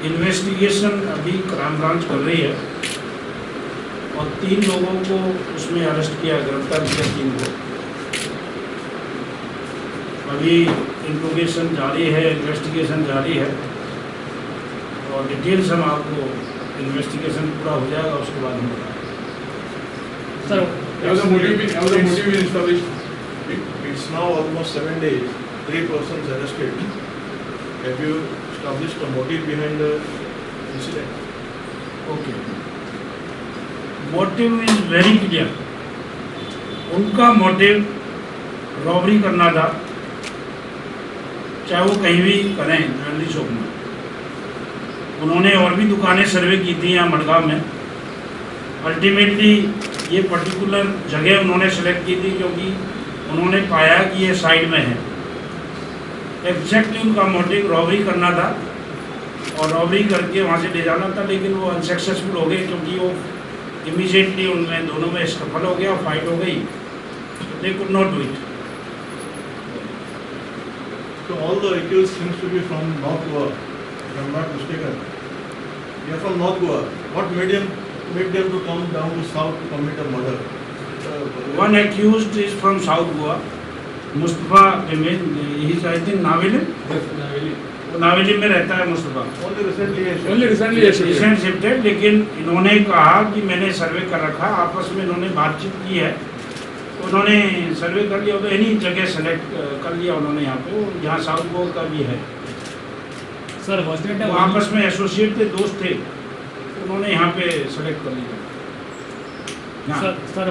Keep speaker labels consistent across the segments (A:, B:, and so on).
A: Investigation अभी crime branch कर रही है और 3 लोगों को उसमें अरेस्ट किया, गिरफ्तार किया 3 को। अभी इंट्रोगेशन जारी है, इन्वेस्टिगेशन जारी है और डिटेल्स हम आपको इन्वेस्टिगेशन पूरा हो जाएगा उसके बाद हम बताएंगे।
B: Sir,
C: motive established. It's now almost 7 days. 3 persons arrested. Have you established a motive behind the incident?
A: Okay, motive is very clear. उनका मोटिव रॉबरी करना था, चाहे वो कहीं भी करें ज्वेलरी शॉप में। उन्होंने और भी दुकानें सर्वे की थी यहाँ मडगांव में। अल्टीमेटली ये पर्टिकुलर जगह उन्होंने सेलेक्ट की थी क्योंकि उन्होंने पाया कि ये साइड में है। एग्जैक्टली उनका मोटिव रॉबरी करना था और रॉबरी करके वहाँ से ले जाना था, लेकिन वो अनसक्सेसफुल हो गए क्योंकि वो इमीडिएटली उनमें दोनों में स्कफल हो गया, फाइट हो गई। They could not do it.
C: So all the accused seems to be from North Goa, if I'm not mistaken. They are from North Goa. What made them to come down to South to commit a murder?
A: One accused is from South Goa, Mustafa Jamil. He is I think Navili. Navelim में रहता है Mustafa.
C: Only recently
A: recent shifted, लेकिन इन्होंने कहा कि मैंने सर्वे कर रखा, आपस में इन्होंने बातचीत की है, उन्होंने सर्वे कर लिया, तो एनी जगह सेलेक्ट कर लिया उन्होंने यहाँ पे। यहाँ साउथ गोवा का भी है
B: सर।
A: वो आपस में एसोसिएट थे, दोस्त थे, उन्होंने यहाँ पे सेलेक्ट कर लिया।
B: सर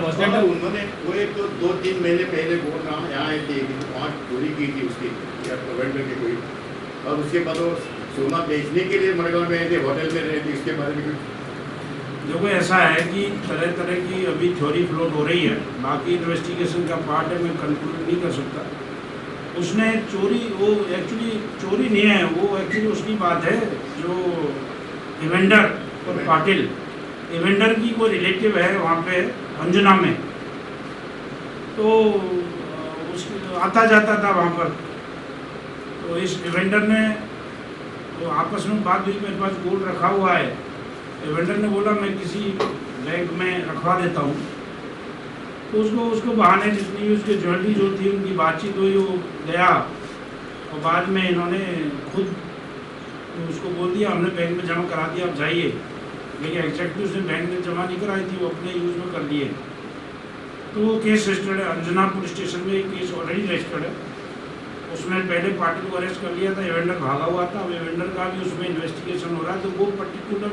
D: उन्होंने वो एक तो 2-3 महीने पहले वो नाम यहाँ आए थे कि 5 चोरी की थी उसकी, या प्रोवाइड करके कोई, और उसके बाद वो सोना बेचने के लिए मडगांव में आए थे, होटल में रहे थे। इसके बारे में
A: देखो ऐसा है कि तरह तरह की अभी थ्योरी फ्लोट हो रही है, बाकी इन्वेस्टिगेशन का पार्ट है, मैं कंक्लूड नहीं कर सकता। उसने चोरी, वो एक्चुअली चोरी नहीं है, वो एक्चुअली उसकी बात है जो इवेंडर और पाटिल, इवेंडर की कोई रिलेटिव है वहाँ पे अंजना में, तो उसकी आता जाता था वहाँ पर। तो इस इवेंडर ने तो आपस में बात हुई, मेरे पास गोल्ड रखा हुआ है। इवेंडर ने बोला मैं किसी बैंक में रखवा देता हूँ, तो उसको बहाने जितनी भी उसकी ज्वेलरी जो थी उनकी बातचीत हुई, वो गया और बाद में इन्होंने खुद उसको बोल दिया हमने बैंक में जमा करा दिया, आप जाइए। लेकिन एग्जैक्टली उसने बैंक में जमा नहीं कराई थी, वो अपने यूज़ में कर लिए। तो वो केस रजिस्टर्ड है, अंजना पुलिस स्टेशन में एक केस ऑलरेडी रजिस्टर्ड है। उसमें पहले पार्टी को अरेस्ट कर लिया था, इवेंडर भागा हुआ था, अब इवेंडर का भी उसमें इन्वेस्टिगेशन हो रहा है। तो वो पर्टिकुलर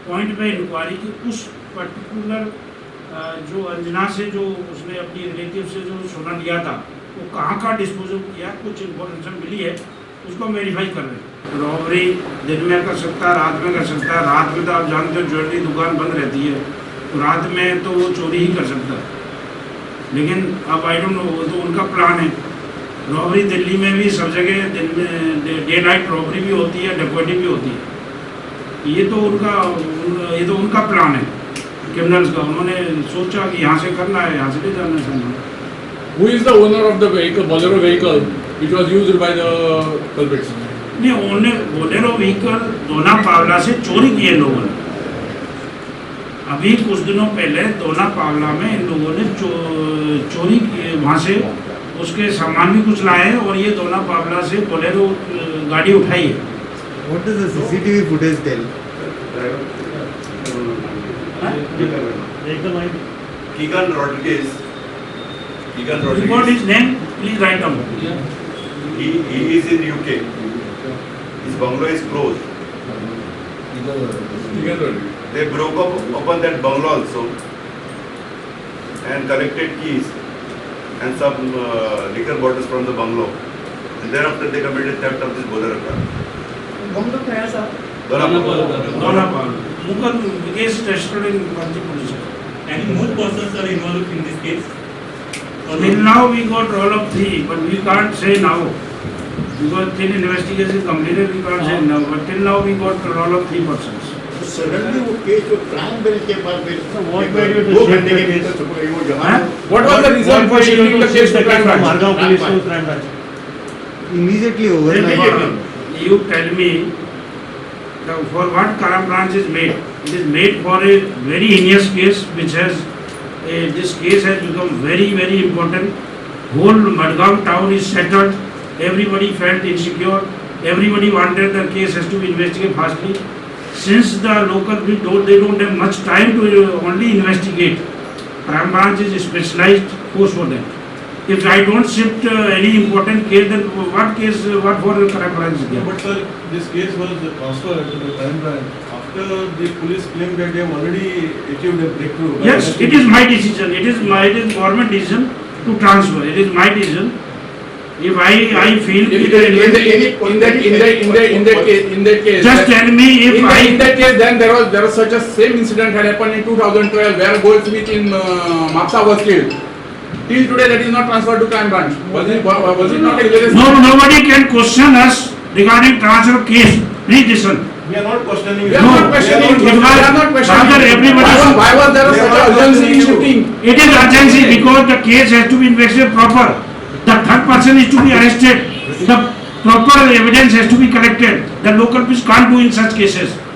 A: पॉइंट पे इंक्वायरी की, उस पर्टिकुलर जो अंजना से जो उसने अपनी रिलेटिव से जो सोना लिया था वो कहाँ का डिस्पोजल किया, कुछ इन्फॉर्मेशन मिली है, उसको वेरीफाई कर रहे हैं। रॉबरी दिन में कर सकता है, रात में कर सकता है। रात में तो आप जानते हो ज्वेलरी दुकान बंद रहती है, तो रात में तो वो चोरी ही कर सकता है। लेकिन अब आई डोंट नो, वो तो उनका प्लान है। रॉबरी दिल्ली में भी सब जगह दिन में डे नाइट रॉबरी भी होती है, डकैती भी होती है। ये तो उनका प्लान है क्रिमिनल्स का। उन्होंने सोचा कि यहाँ से करना है, यहाँ से ले जाना है सामान।
E: Who is the owner of the vehicle, Bolero vehicle, which was used by the culprits?
A: नहीं, बोलेरो व्हीकल दोना पावला से चोरी किए लोगों ने। अभी कुछ दिनों पहले दोना पावला में इन लोगों ने चोरी किए, वहाँ से उसके सामान भी कुछ लाए और ये दोना पावला से बोलेरो गाड़ी उठाई है।
F: What does the CCTV footage tell?
D: Keegan Rodriguez.
A: Report his name, please write down.
D: He is in UK. His bungalow is closed. They broke up open that bungalow also and collected keys and some liquor bottles from the bungalow. And thereafter they committed theft of this Bolero car.
B: Bungalow क्या है sir?
A: Dona Paula मुकदमा case registered in पंजी police.
G: Any more persons are involved in this case?
A: Till now we got roll of 3, but we can't say now because till investigation is completed we can't say now. But till now we got roll of 3 persons.
D: Suddenly वो case जो crime branch के पास में
B: What made you to
D: 2
B: shift
D: घंटे
B: the
D: के
B: case?
D: भीतर वो जमा।
A: हाँ?
E: What was the reason for shifting the case to crime branch?
B: Margao police to crime branch.
F: Immediately overnight.
A: You tell me For what Karam branch is made? It is made for a very heinous case which has, this case has become very, very important. Whole Madgaon town is settled. Everybody felt insecure. Everybody wanted the case has to be investigated fastly. Since the local people they don't have much time to only investigate. Crime branch is specialized force for them. If I don't shift any important case, then what for the crime branch is there?
C: But sir, this case was transferred to the crime branch after the police claimed that they have already achieved a breakthrough. by
A: Yes, it is my decision. It is government decision to transfer. It is my decision. If I feel
E: In that case.
A: just tell me if
E: In that case, then there was such a same incident had happened in 2012 where Goldsmith in Mapsa was killed. Till today, that is not transferred to crime branch. Was it not a
A: nobody can question us regarding transfer case. Please listen.
C: We are not questioning.
E: We are not questioning.
A: it was rather everybody.
E: Why was there such a urgency in shooting?
A: It is urgency because the case has to be investigated proper. The third person is to be arrested. The proper evidence has to be collected. The local police can't do in such cases.